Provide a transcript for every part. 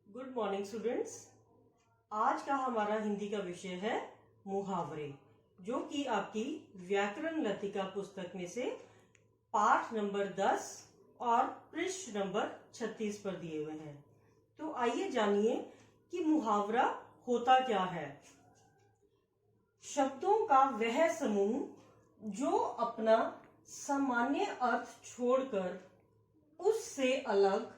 Good morning students. आज का हमारा हिंदी का विषय है मुहावरे, जो कि आपकी व्याकरण लतिका पुस्तक में से पाठ नंबर 10 और पृष्ठ नंबर 36 पर दिए हुए हैं। तो आइए जानिए कि मुहावरा होता क्या है। शब्दों का वह समूह जो अपना सामान्य अर्थ छोड़कर उससे अलग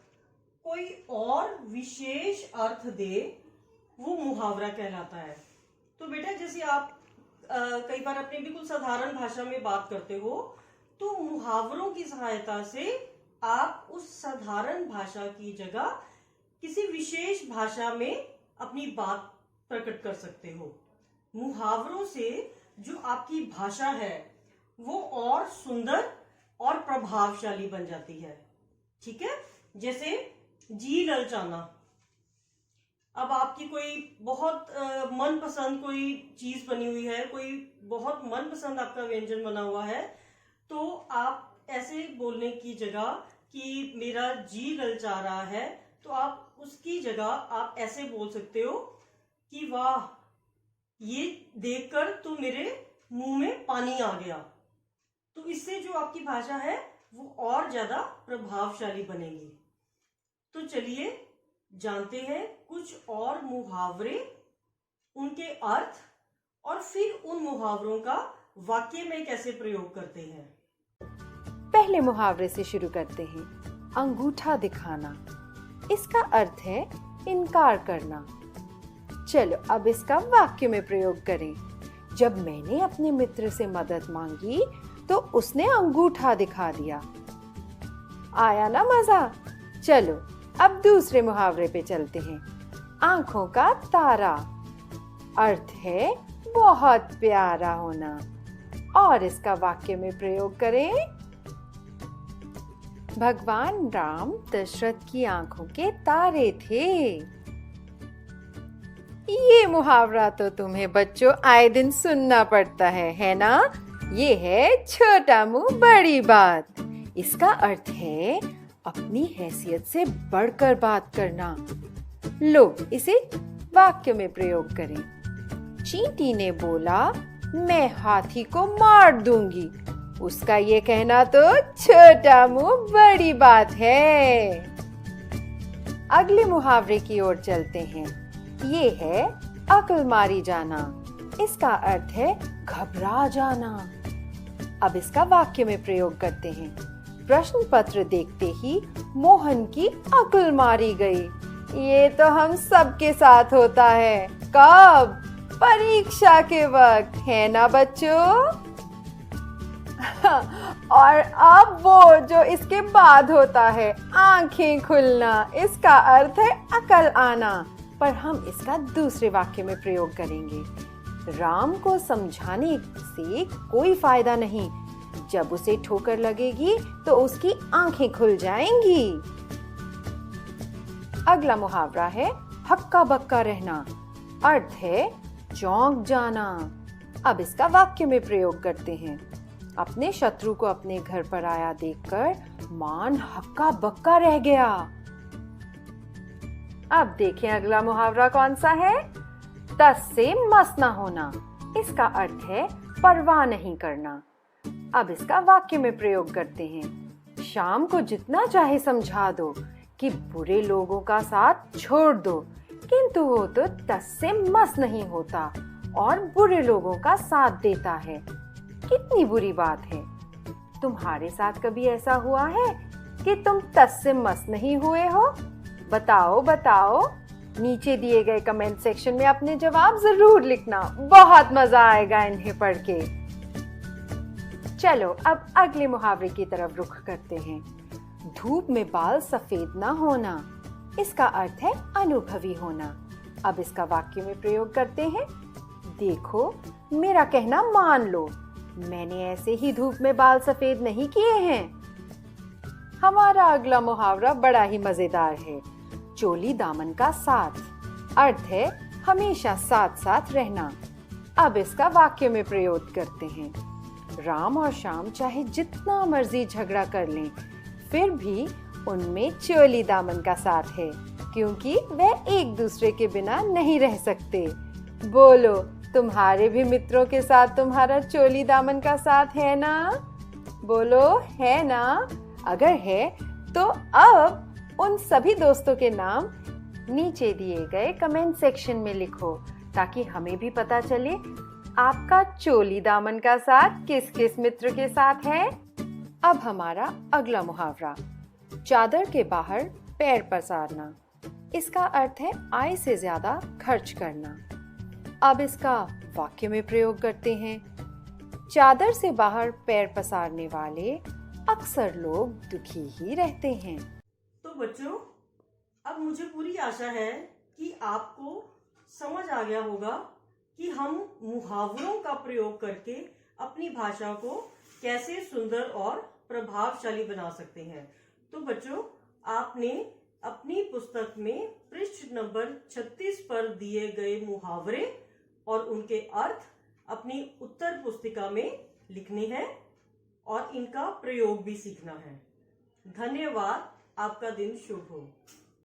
कोई और विशेष अर्थ दे, वो मुहावरा कहलाता है। तो बेटा, जैसे आप कई बार अपनी बिल्कुल साधारण भाषा में बात करते हो, तो मुहावरों की सहायता से आप उस साधारण भाषा की जगह किसी विशेष भाषा में अपनी बात प्रकट कर सकते हो। मुहावरों से जो आपकी भाषा है वो और सुंदर और प्रभावशाली बन जाती है। ठीक है, जैसे जी ललचाना। अब आपकी कोई बहुत मनपसंद कोई चीज बनी हुई है, कोई बहुत मनपसंद आपका व्यंजन बना हुआ है, तो आप ऐसे बोलने की जगह कि मेरा जी ललचा रहा है, तो आप उसकी जगह आप ऐसे बोल सकते हो कि वाह, ये देखकर तो मेरे मुंह में पानी आ गया। तो इससे जो आपकी भाषा है वो और ज्यादा प्रभावशाली बनेगी। तो चलिए जानते हैं कुछ और मुहावरे, उनके अर्थ और फिर उन मुहावरों का वाक्य में कैसे प्रयोग करते हैं। पहले मुहावरे से शुरू करते हैं। अंगूठा दिखाना, इसका अर्थ है इनकार करना। चलो अब इसका वाक्य में प्रयोग करें। जब मैंने अपने मित्र से मदद मांगी तो उसने अंगूठा दिखा दिया। आया ना मजा? चलो अब दूसरे मुहावरे पे चलते हैं। आंखों का तारा, अर्थ है बहुत प्यारा होना। और इसका वाक्य में प्रयोग करें। भगवान राम दशरथ की आंखों के तारे थे। ये मुहावरा तो तुम्हें बच्चों आए दिन सुनना पड़ता है ना? ये है छोटा मुंह बड़ी बात। इसका अर्थ है अपनी हैसियत से बढ़कर बात करना। लो इसे वाक्य में प्रयोग करें। चींटी ने बोला, मैं हाथी को मार दूंगी। उसका ये कहना तो छोटा मुंह बड़ी बात है। अगले मुहावरे की ओर चलते हैं। ये है अक्ल मारी जाना, इसका अर्थ है घबरा जाना। अब इसका वाक्य में प्रयोग करते हैं। प्रश्न पत्र देखते ही मोहन की अक्ल मारी गई। ये तो हम सबके साथ होता है। कब? परीक्षा के वक्त, है ना बच्चों? और अब वो जो इसके बाद होता है, आंखें खुलना, इसका अर्थ है अकल आना। पर हम इसका दूसरे वाक्य में प्रयोग करेंगे। राम को समझाने से कोई फायदा नहीं, जब उसे ठोकर लगेगी तो उसकी आंखें खुल जाएंगी। अगला मुहावरा है हक्का बक्का रहना, अर्थ है चौंक जाना। अब इसका वाक्य में प्रयोग करते हैं। अपने शत्रु को अपने घर पर आया देखकर मान हक्का बक्का रह गया। अब देखें अगला मुहावरा कौन सा है। तस से मस ना होना, इसका अर्थ है परवाह नहीं करना। अब इसका वाक्य में प्रयोग करते हैं। शाम को जितना चाहे समझा दो कि बुरे लोगों का साथ छोड़ दो, किंतु वो तो तस से मस नहीं होता और बुरे लोगों का साथ देता है। कितनी बुरी बात है। तुम्हारे साथ कभी ऐसा हुआ है कि तुम तस से मस नहीं हुए हो? बताओ बताओ। नीचे दिए गए कमेंट सेक्शन में अपने जवाब जरूर लिखना, बहुत मजा आएगा इन्हें पढ़ के। चलो अब अगले मुहावरे की तरफ रुख करते हैं। धूप में बाल सफेद ना होना, इसका अर्थ है अनुभवी होना। अब इसका वाक्य में प्रयोग करते हैं। देखो मेरा कहना मान लो, मैंने ऐसे ही धूप में बाल सफेद नहीं किए हैं। हमारा अगला मुहावरा बड़ा ही मजेदार है। चोली दामन का साथ, अर्थ है हमेशा साथ साथ रहना। अब इसका वाक्य में प्रयोग करते हैं। राम और श्याम चाहे जितना मर्जी झगड़ा कर लें, फिर भी उनमें चोली दामन का साथ है, क्योंकि वह एक दूसरे के बिना नहीं रह सकते। बोलो, तुम्हारे भी मित्रों के साथ तुम्हारा चोली दामन का साथ है ना? बोलो, है ना? अगर है तो अब उन सभी दोस्तों के नाम नीचे दिए गए कमेंट सेक्शन में लिखो, ताकि हमें भी पता चले आपका चोली दामन का साथ किस किस मित्र के साथ है। अब हमारा अगला मुहावरा, चादर के बाहर पैर पसारना। इसका अर्थ है आय से ज्यादा खर्च करना। अब इसका वाक्य में प्रयोग करते हैं। चादर से बाहर पैर पसारने वाले अक्सर लोग दुखी ही रहते हैं। तो बच्चों, अब मुझे पूरी आशा है कि आपको समझ आ गया होगा कि हम मुहावरों का प्रयोग करके अपनी भाषा को कैसे सुंदर और प्रभावशाली बना सकते हैं। तो बच्चों, आपने अपनी पुस्तक में पृष्ठ नंबर 36 पर दिए गए मुहावरे और उनके अर्थ अपनी उत्तर पुस्तिका में लिखने हैं और इनका प्रयोग भी सीखना है। धन्यवाद। आपका दिन शुभ हो।